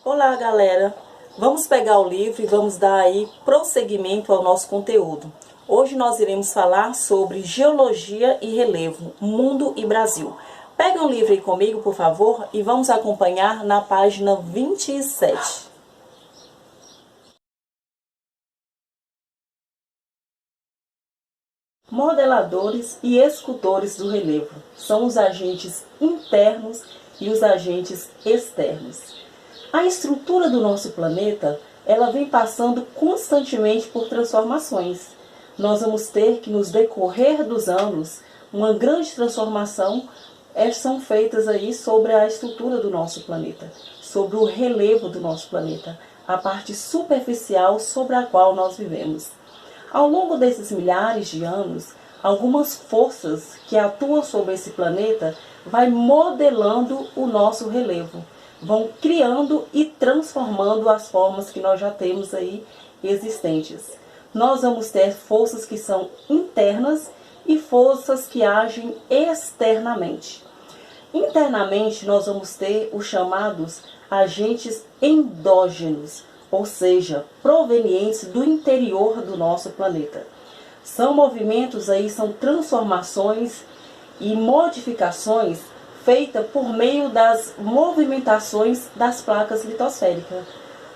Olá, galera! Vamos pegar o livro e vamos dar aí prosseguimento ao nosso conteúdo. Hoje nós iremos falar sobre Geologia e Relevo, Mundo e Brasil. Pega um livro aí comigo, por favor, e vamos acompanhar na página 27. Modeladores e escultores do relevo são os agentes internos e os agentes externos. A estrutura do nosso planeta, ela vem passando constantemente por transformações. Nós vamos ter que, nos decorrer dos anos, uma grande transformação são feitas aí sobre a estrutura do nosso planeta, sobre o relevo do nosso planeta, a parte superficial sobre a qual nós vivemos. Ao longo desses milhares de anos, algumas forças que atuam sobre esse planeta vai modelando o nosso relevo, vão criando e transformando as formas que nós já temos aí existentes. Nós vamos ter forças que são internas e forças que agem externamente. Internamente, nós vamos ter os chamados agentes endógenos, ou seja, provenientes do interior do nosso planeta. São movimentos aí, são transformações e modificações feitas por meio das movimentações das placas litosféricas.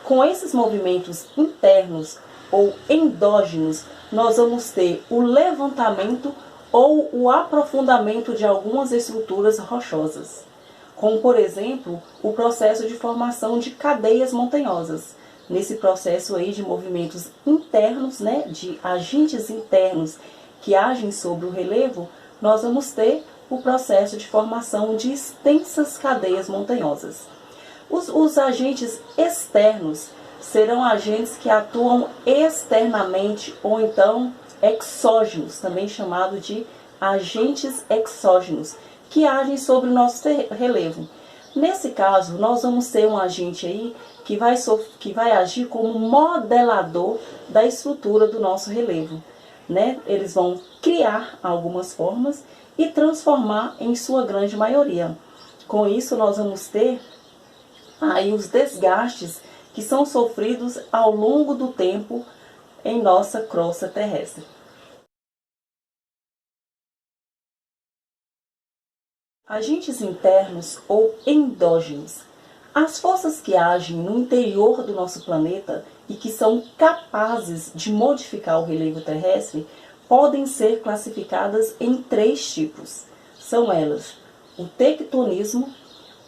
Com esses movimentos internos ou endógenos, nós vamos ter o levantamento ou o aprofundamento de algumas estruturas rochosas, como por exemplo o processo de formação de cadeias montanhosas. Nesse processo aí de movimentos internos, de agentes internos que agem sobre o relevo, nós vamos ter o processo de formação de extensas cadeias montanhosas. Os agentes externos serão agentes que atuam externamente ou então exógenos, também chamado de agentes exógenos, que agem sobre o nosso relevo. Nesse caso, nós vamos ter um agente aí que vai agir como modelador da estrutura do nosso relevo. Eles vão criar algumas formas e transformar em sua grande maioria. Com isso, nós vamos ter aí os desgastes que são sofridos ao longo do tempo em nossa crosta terrestre. Agentes internos ou endógenos. As forças que agem no interior do nosso planeta e que são capazes de modificar o relevo terrestre podem ser classificadas em 3 tipos. São elas o tectonismo,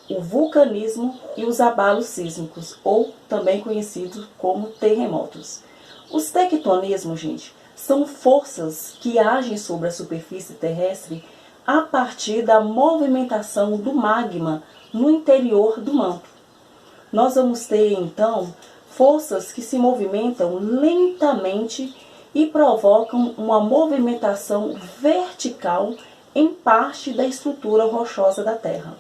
o vulcanismo e os abalos sísmicos, ou também conhecidos como terremotos. Os tectonismos, gente, são forças que agem sobre a superfície terrestre a partir da movimentação do magma no interior do manto. Nós vamos ter, então, forças que se movimentam lentamente e provocam uma movimentação vertical em parte da estrutura rochosa da Terra.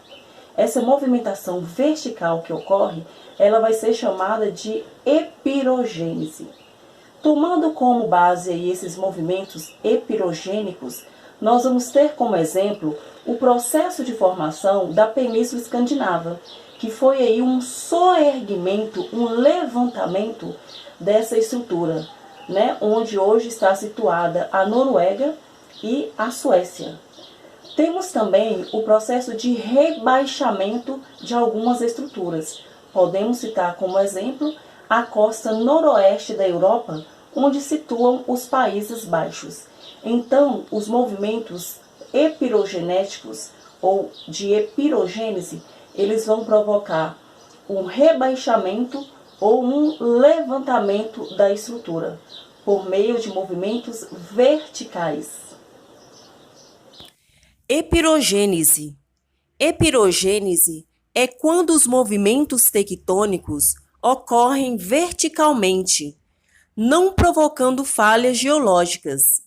Essa movimentação vertical que ocorre, ela vai ser chamada de epirogênese. Tomando como base aí esses movimentos epirogênicos, nós vamos ter como exemplo o processo de formação da Península Escandinava, que foi aí um soerguimento, um levantamento dessa estrutura, onde hoje está situada a Noruega e a Suécia. Temos também o processo de rebaixamento de algumas estruturas. Podemos citar como exemplo a costa noroeste da Europa, onde situam os Países Baixos. Então, os movimentos epirogenéticos ou de epirogênese, eles vão provocar um rebaixamento ou um levantamento da estrutura, por meio de movimentos verticais. Epirogênese. Epirogênese é quando os movimentos tectônicos ocorrem verticalmente, não provocando falhas geológicas.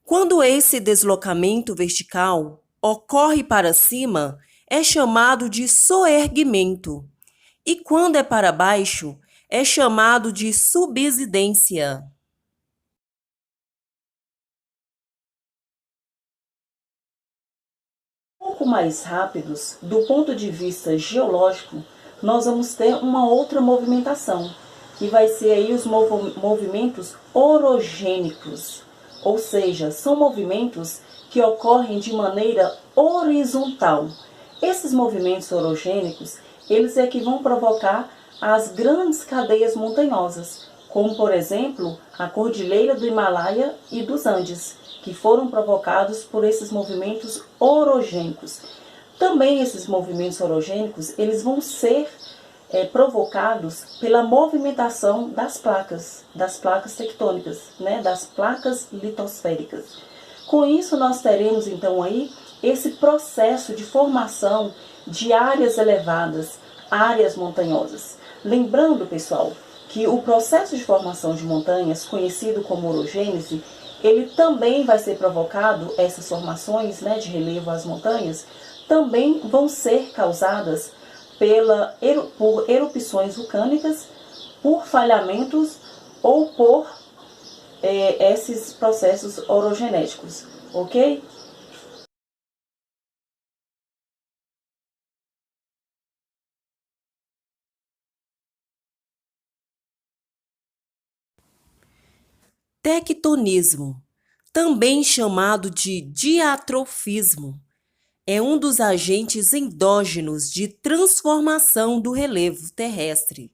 Quando esse deslocamento vertical ocorre para cima, é chamado de soerguimento, e quando é para baixo, é chamado de subsidência. Um pouco mais rápidos, do ponto de vista geológico, nós vamos ter uma outra movimentação, que vai ser aí os movimentos orogênicos, ou seja, são movimentos que ocorrem de maneira horizontal. Esses movimentos orogênicos, eles é que vão provocar as grandes cadeias montanhosas, como por exemplo a Cordilheira do Himalaia e dos Andes, que foram provocados por esses movimentos orogênicos. Também esses movimentos orogênicos, eles vão ser provocados pela movimentação das placas tectônicas, né, das placas litosféricas. Com isso, nós teremos então aí esse processo de formação de áreas elevadas, áreas montanhosas. Lembrando, pessoal, que o processo de formação de montanhas, conhecido como orogênese, ele também vai ser provocado, essas formações, né, de relevo às montanhas, também vão ser causadas por erupções vulcânicas, por falhamentos ou por esses processos orogenéticos, ok? Tectonismo, também chamado de diatrofismo, é um dos agentes endógenos de transformação do relevo terrestre,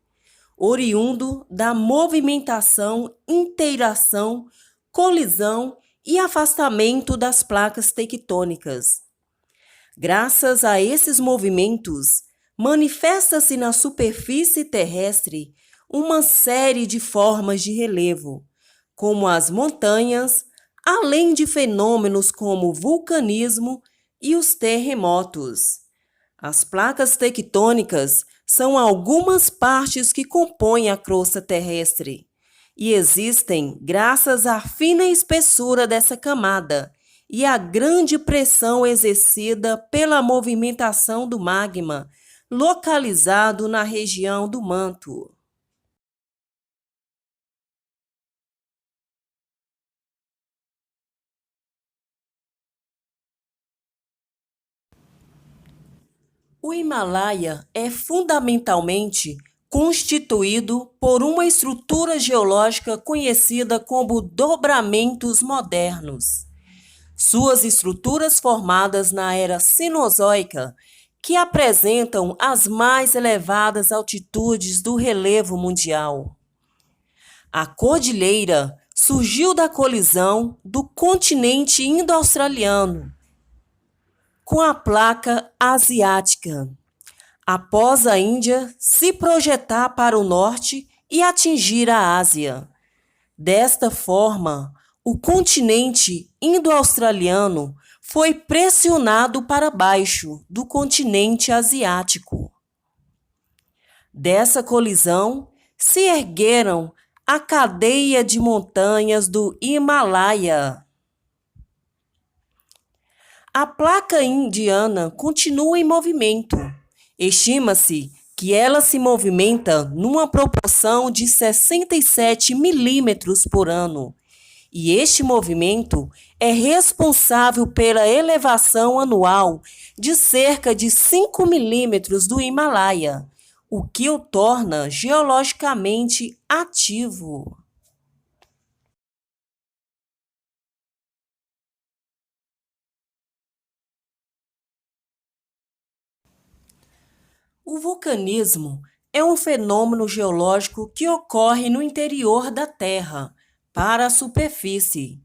oriundo da movimentação, inteiração, colisão e afastamento das placas tectônicas. Graças a esses movimentos, manifesta-se na superfície terrestre uma série de formas de relevo, como as montanhas, além de fenômenos como o vulcanismo e os terremotos. As placas tectônicas são algumas partes que compõem a crosta terrestre e existem graças à fina espessura dessa camada e à grande pressão exercida pela movimentação do magma localizado na região do manto. O Himalaia é fundamentalmente constituído por uma estrutura geológica conhecida como dobramentos modernos. Suas estruturas formadas na era Cenozoica, que apresentam as mais elevadas altitudes do relevo mundial. A cordilheira surgiu da colisão do continente indo-australiano com a placa asiática, após a Índia se projetar para o norte e atingir a Ásia. Desta forma, o continente indo-australiano foi pressionado para baixo do continente asiático. Dessa colisão se ergueram a cadeia de montanhas do Himalaia. A placa indiana continua em movimento. Estima-se que ela se movimenta numa proporção de 67 milímetros por ano. E este movimento é responsável pela elevação anual de cerca de 5 milímetros do Himalaia, o que o torna geologicamente ativo. O vulcanismo é um fenômeno geológico que ocorre no interior da Terra, para a superfície.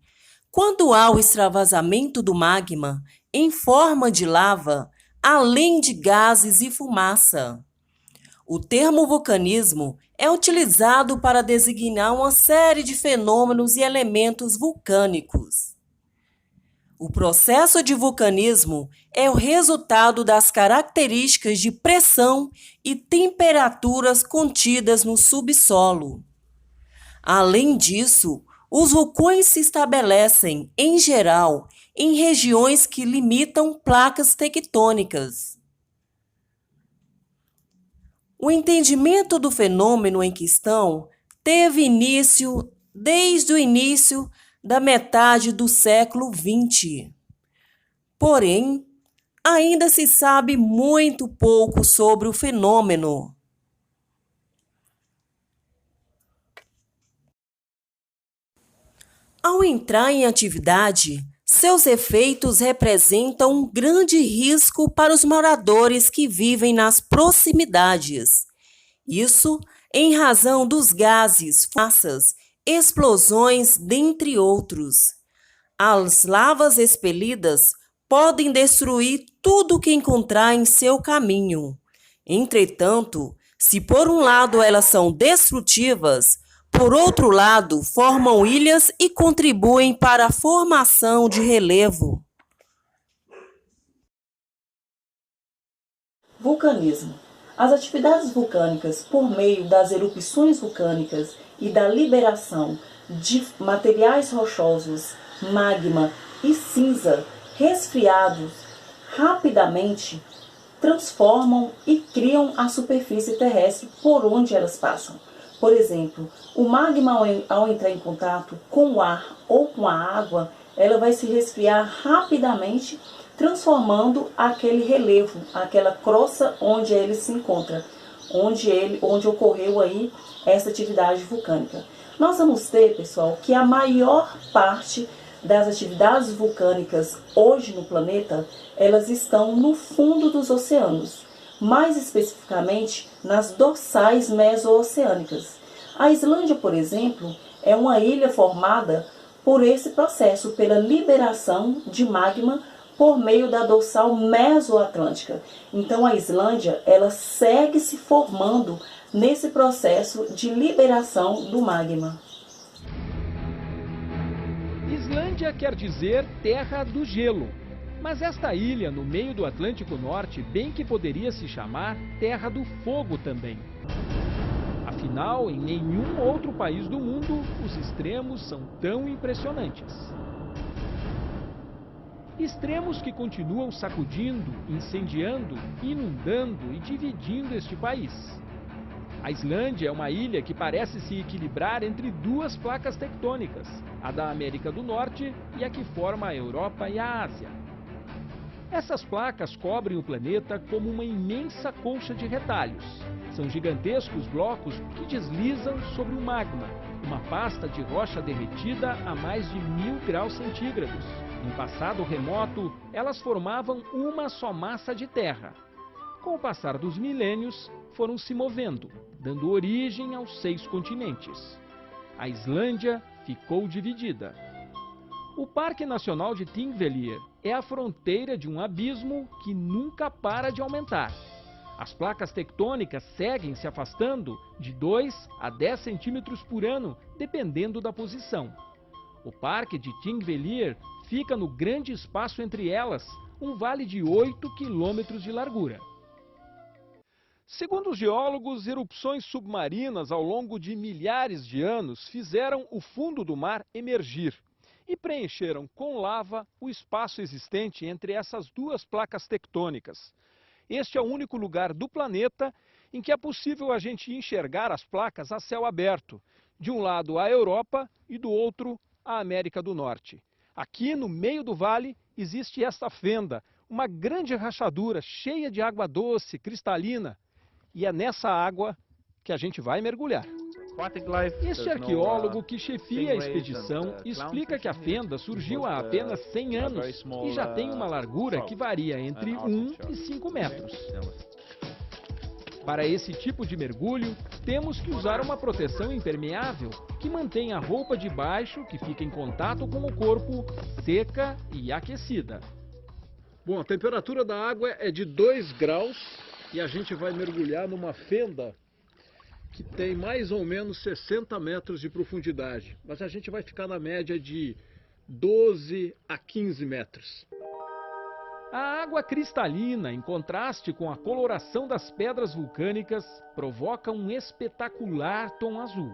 Quando há o extravasamento do magma em forma de lava, além de gases e fumaça. O termo vulcanismo é utilizado para designar uma série de fenômenos e elementos vulcânicos. O processo de vulcanismo é o resultado das características de pressão e temperaturas contidas no subsolo. Além disso, os vulcões se estabelecem, em geral, em regiões que limitam placas tectônicas. O entendimento do fenômeno em questão teve início desde o início da metade do século XX. Porém, ainda se sabe muito pouco sobre o fenômeno. Ao entrar em atividade, seus efeitos representam um grande risco para os moradores que vivem nas proximidades. Isso em razão dos gases, fumaças, explosões, dentre outros. As lavas expelidas podem destruir tudo que encontrar em seu caminho. Entretanto, se por um lado elas são destrutivas, por outro lado formam ilhas e contribuem para a formação de relevo. Vulcanismo. As atividades vulcânicas, por meio das erupções vulcânicas e da liberação de materiais rochosos, magma e cinza resfriados rapidamente, transformam e criam a superfície terrestre por onde elas passam. Por exemplo, o magma, ao entrar em contato com o ar ou com a água, ela vai se resfriar rapidamente, transformando aquele relevo, aquela crosta onde ele se encontra, onde ocorreu aí essa atividade vulcânica. Nós vamos ter, pessoal, que a maior parte das atividades vulcânicas hoje no planeta, elas estão no fundo dos oceanos, mais especificamente nas dorsais meso-oceânicas. A Islândia, por exemplo, é uma ilha formada por esse processo, pela liberação de magma por meio da dorsal mesoatlântica. Então a Islândia, ela segue se formando nesse processo de liberação do magma. Islândia quer dizer terra do gelo, mas esta ilha no meio do Atlântico Norte bem que poderia se chamar terra do fogo também. Afinal, em nenhum outro país do mundo os extremos são tão impressionantes. Extremos que continuam sacudindo, incendiando, inundando e dividindo este país. A Islândia é uma ilha que parece se equilibrar entre duas placas tectônicas, a da América do Norte e a que forma a Europa e a Ásia. Essas placas cobrem o planeta como uma imensa colcha de retalhos. São gigantescos blocos que deslizam sobre o magma, uma pasta de rocha derretida a mais de 1000 graus centígrados. No passado remoto, elas formavam uma só massa de terra. Com o passar dos milênios, foram se movendo, dando origem aos 6 continentes. A Islândia ficou dividida. O Parque Nacional de Thingvellir é a fronteira de um abismo que nunca para de aumentar. As placas tectônicas seguem se afastando de 2 a 10 centímetros por ano, dependendo da posição. O Parque de Thingvellir fica no grande espaço entre elas, um vale de 8 quilômetros de largura. Segundo os geólogos, erupções submarinas ao longo de milhares de anos fizeram o fundo do mar emergir e preencheram com lava o espaço existente entre essas duas placas tectônicas. Este é o único lugar do planeta em que é possível a gente enxergar as placas a céu aberto, de um lado a Europa e do outro a América do Norte. Aqui no meio do vale existe esta fenda, uma grande rachadura cheia de água doce, cristalina. E é nessa água que a gente vai mergulhar. Este arqueólogo que chefia a expedição explica que a fenda surgiu há apenas 100 anos e já tem uma largura que varia entre 1 e 5 metros. Para esse tipo de mergulho, temos que usar uma proteção impermeável que mantém a roupa de baixo, que fica em contato com o corpo, seca e aquecida. Bom, a temperatura da água é de 2 graus e a gente vai mergulhar numa fenda que tem mais ou menos 60 metros de profundidade, mas a gente vai ficar na média de 12 a 15 metros. A água cristalina, em contraste com a coloração das pedras vulcânicas, provoca um espetacular tom azul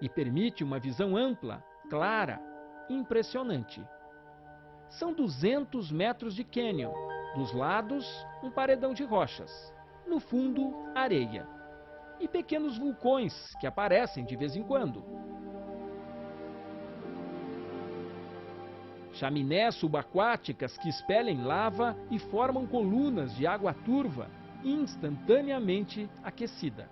e permite uma visão ampla, clara, impressionante. São 200 metros de cânion, dos lados um paredão de rochas, no fundo areia e pequenos vulcões que aparecem de vez em quando. chaminés subaquáticas que expelem lava e formam colunas de água turva instantaneamente aquecida.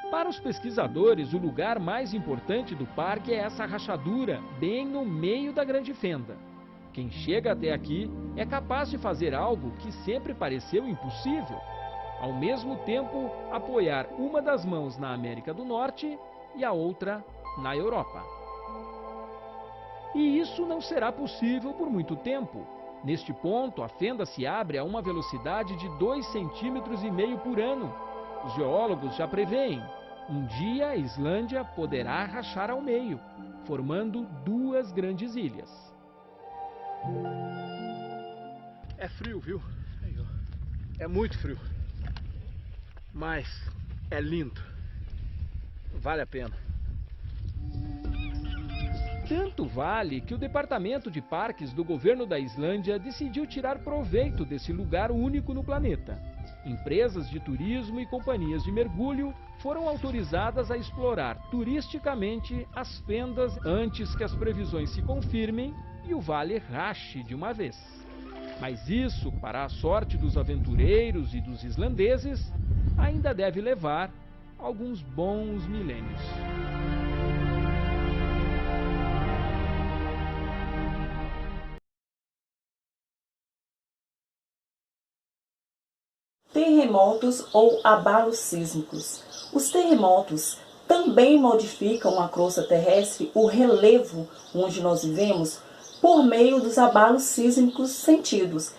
Para os pesquisadores, o lugar mais importante do parque é essa rachadura, bem no meio da grande fenda. Quem chega até aqui é capaz de fazer algo que sempre pareceu impossível: ao mesmo tempo apoiar uma das mãos na América do Norte e a outra na Europa. E isso não será possível por muito tempo. Neste ponto, a fenda se abre a uma velocidade de 2,5 centímetros por ano. Os geólogos já preveem: um dia a Islândia poderá rachar ao meio, formando duas grandes ilhas. É frio, viu? É muito frio. Mas é lindo. Vale a pena. Tanto vale que o Departamento de Parques do governo da Islândia decidiu tirar proveito desse lugar único no planeta. Empresas de turismo e companhias de mergulho foram autorizadas a explorar turisticamente as fendas antes que as previsões se confirmem e o vale rache de uma vez. Mas isso, para a sorte dos aventureiros e dos islandeses, ainda deve levar alguns bons milênios. Terremotos ou abalos sísmicos. Os terremotos também modificam a crosta terrestre, o relevo onde nós vivemos, por meio dos abalos sísmicos sentidos,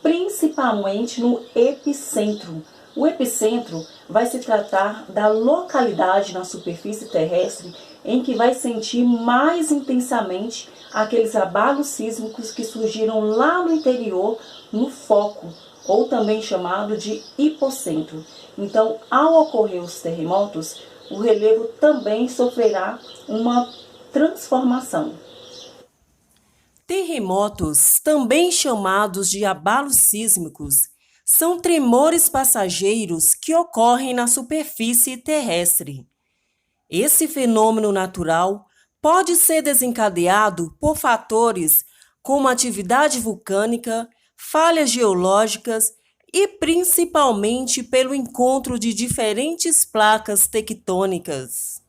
principalmente no epicentro. O epicentro vai se tratar da localidade na superfície terrestre em que vai sentir mais intensamente aqueles abalos sísmicos que surgiram lá no interior, no foco, ou também chamado de hipocentro. Então, ao ocorrer os terremotos, o relevo também sofrerá uma transformação. Terremotos, também chamados de abalos sísmicos, são tremores passageiros que ocorrem na superfície terrestre. Esse fenômeno natural pode ser desencadeado por fatores como atividade vulcânica, falhas geológicas e principalmente pelo encontro de diferentes placas tectônicas.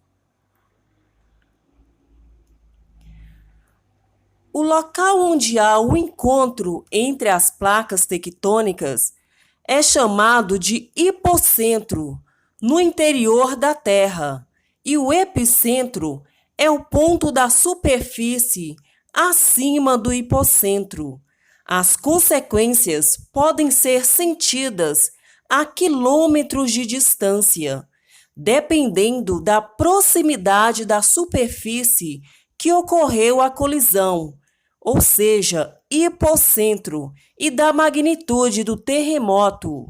O local onde há o encontro entre as placas tectônicas é chamado de hipocentro, no interior da Terra, e o epicentro é o ponto da superfície acima do hipocentro. As consequências podem ser sentidas a quilômetros de distância, dependendo da proximidade da superfície que ocorreu a colisão, ou seja, hipocentro, e da magnitude do terremoto.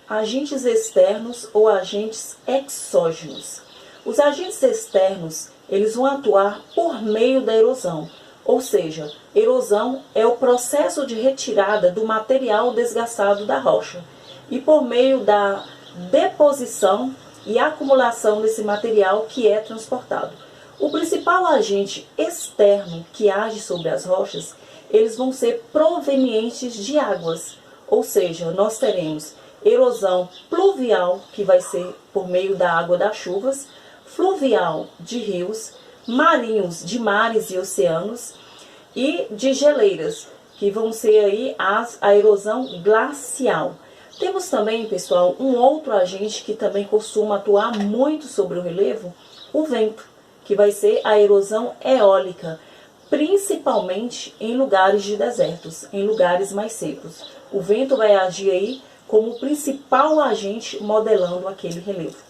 Agentes externos ou agentes exógenos. Os agentes externos, eles vão atuar por meio da erosão, ou seja, erosão é o processo de retirada do material desgastado da rocha e por meio da deposição e acumulação desse material que é transportado. O principal agente externo que age sobre as rochas, eles vão ser provenientes de águas, ou seja, nós teremos erosão pluvial, que vai ser por meio da água das chuvas, fluvial de rios, marinhos de mares e oceanos e de geleiras, que vão ser aí a erosão glacial. Temos também, pessoal, um outro agente que também costuma atuar muito sobre o relevo, o vento, que vai ser a erosão eólica, principalmente em lugares de desertos, em lugares mais secos. O vento vai agir aí como principal agente modelando aquele relevo.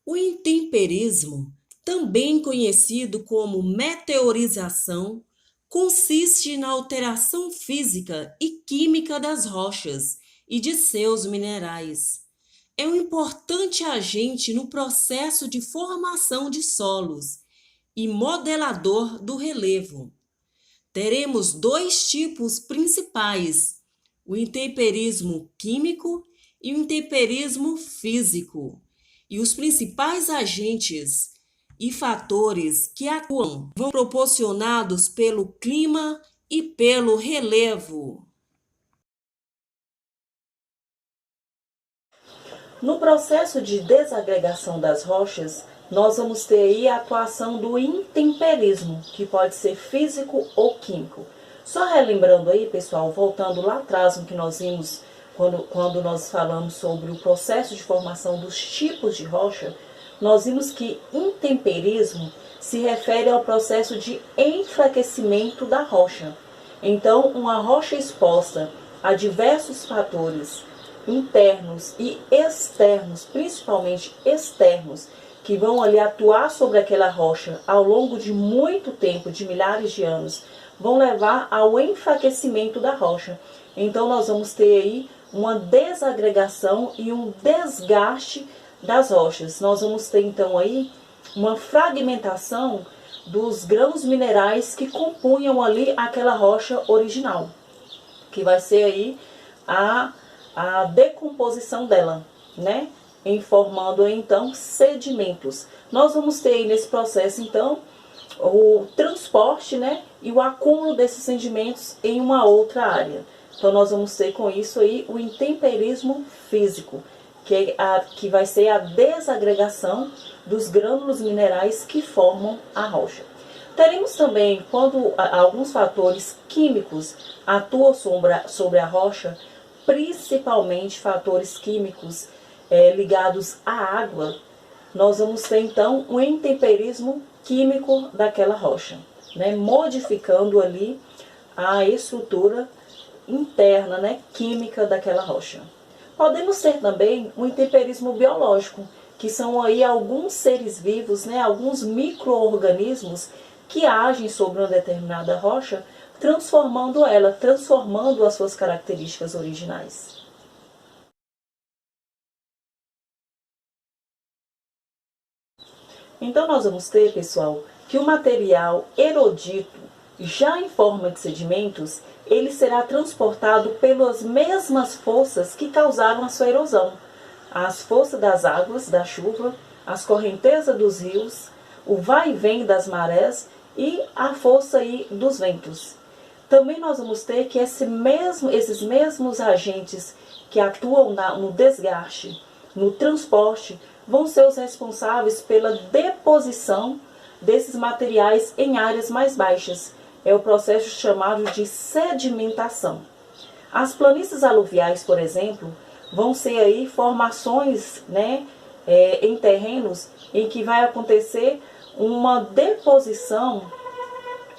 O intemperismo, também conhecido como meteorização, consiste na alteração física e química das rochas e de seus minerais. é um importante agente no processo de formação de solos e modelador do relevo. Teremos dois tipos principais: o intemperismo químico e o intemperismo físico. E os principais agentes e fatores que atuam vão proporcionados pelo clima e pelo relevo. No processo de desagregação das rochas, nós vamos ter aí a atuação do intemperismo, que pode ser físico ou químico. Só relembrando aí, pessoal, voltando lá atrás no que nós vimos quando nós falamos sobre o processo de formação dos tipos de rocha, nós vimos que intemperismo se refere ao processo de enfraquecimento da rocha. Então, uma rocha exposta a diversos fatores internos e externos, principalmente externos, que vão ali atuar sobre aquela rocha ao longo de muito tempo, de milhares de anos, vão levar ao enfraquecimento da rocha. Então nós vamos ter aí uma desagregação e um desgaste das rochas. Nós vamos ter então aí uma fragmentação dos grãos minerais que compunham ali aquela rocha original, que vai ser aí a decomposição dela, né? Formando então sedimentos. Nós vamos ter aí nesse processo então o transporte, né? E o acúmulo desses sedimentos em uma outra área. Então nós vamos ter com isso aí o intemperismo físico, que vai ser a desagregação dos grânulos minerais que formam a rocha. Teremos também, quando alguns fatores químicos atuam sobre a rocha, principalmente fatores químicos ligados à água, nós vamos ter então um intemperismo químico daquela rocha, né? Modificando ali a estrutura interna, né, química daquela rocha. Podemos ter também um intemperismo biológico, que são aí alguns seres vivos, né, alguns micro-organismos que agem sobre uma determinada rocha, transformando as suas características originais. Então nós vamos ter, pessoal, que o material erudito, já em forma de sedimentos, ele será transportado pelas mesmas forças que causaram a sua erosão. As forças das águas, da chuva, as correntezas dos rios, o vai e vem das marés e a força aí dos ventos. Também nós vamos ter que esses mesmos agentes que atuam no desgaste, no transporte, vão ser os responsáveis pela deposição desses materiais em áreas mais baixas. É o processo chamado de sedimentação. As planícies aluviais, por exemplo, vão ser aí formações, né, em terrenos em que vai acontecer uma deposição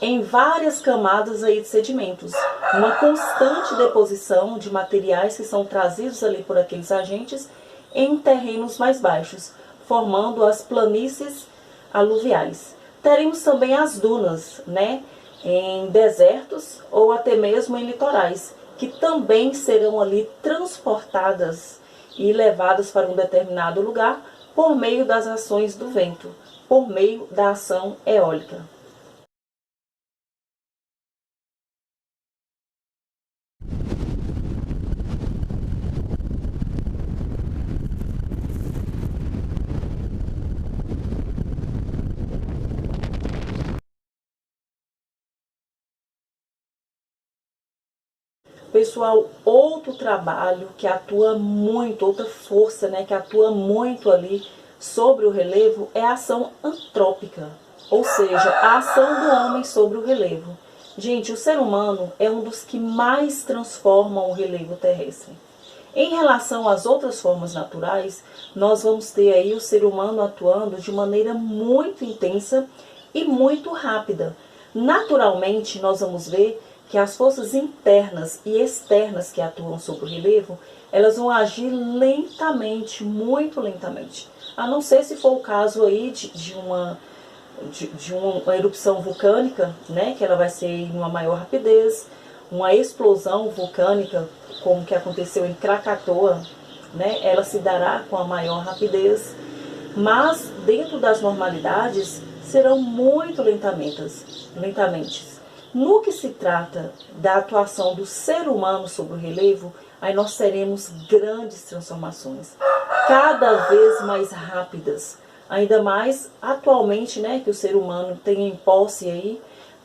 em várias camadas aí de sedimentos, uma constante deposição de materiais que são trazidos ali por aqueles agentes em terrenos mais baixos, formando as planícies aluviais. Teremos também as dunas, né, em desertos ou até mesmo em litorais, que também serão ali transportadas e levadas para um determinado lugar por meio das ações do vento, por meio da ação eólica. Pessoal, outro trabalho que atua muito, outra força, né, que atua muito ali sobre o relevo é a ação antrópica, ou seja, a ação do homem sobre o relevo. Gente, o ser humano é um dos que mais transformam o relevo terrestre. Em relação às outras formas naturais, nós vamos ter aí o ser humano atuando de maneira muito intensa e muito rápida. Naturalmente, nós vamos ver que as forças internas e externas que atuam sobre o relevo, elas vão agir lentamente, muito lentamente. A não ser se for o caso aí de uma erupção vulcânica, né, que ela vai ser em uma maior rapidez, uma explosão vulcânica, como que aconteceu em Krakatoa, né? Ela se dará com a maior rapidez, mas dentro das normalidades serão muito lentamente. No que se trata da atuação do ser humano sobre o relevo, aí nós teremos grandes transformações, cada vez mais rápidas, ainda mais atualmente, né, que o ser humano tem em posse aí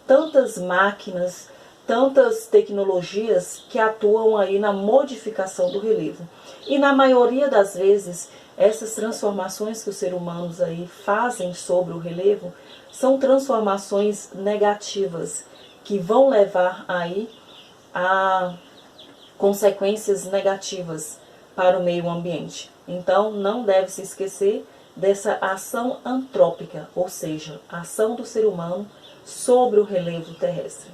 tantas máquinas, tantas tecnologias que atuam aí na modificação do relevo. E na maioria das vezes, essas transformações que os seres humanos aí fazem sobre o relevo são transformações negativas, que vão levar aí a consequências negativas para o meio ambiente. Então, não deve se esquecer dessa ação antrópica, ou seja, a ação do ser humano sobre o relevo terrestre.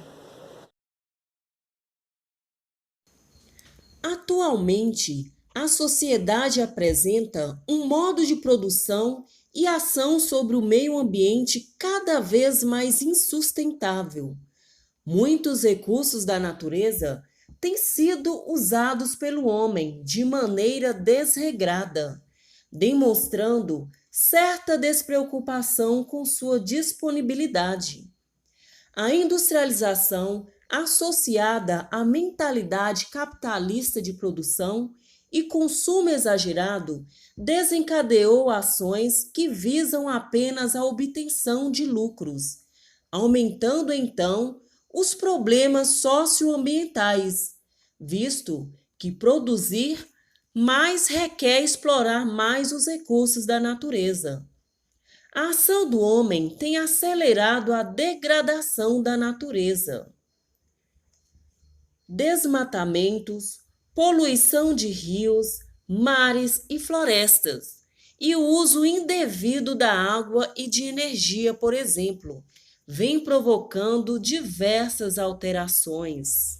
Atualmente, a sociedade apresenta um modo de produção e ação sobre o meio ambiente cada vez mais insustentável. Muitos recursos da natureza têm sido usados pelo homem de maneira desregrada, demonstrando certa despreocupação com sua disponibilidade. A industrialização, associada à mentalidade capitalista de produção e consumo exagerado, desencadeou ações que visam apenas a obtenção de lucros, aumentando então os problemas socioambientais, visto que produzir mais requer explorar mais os recursos da natureza. A ação do homem tem acelerado a degradação da natureza. Desmatamentos, poluição de rios, mares e florestas, e o uso indevido da água e de energia, por exemplo, vem provocando diversas alterações.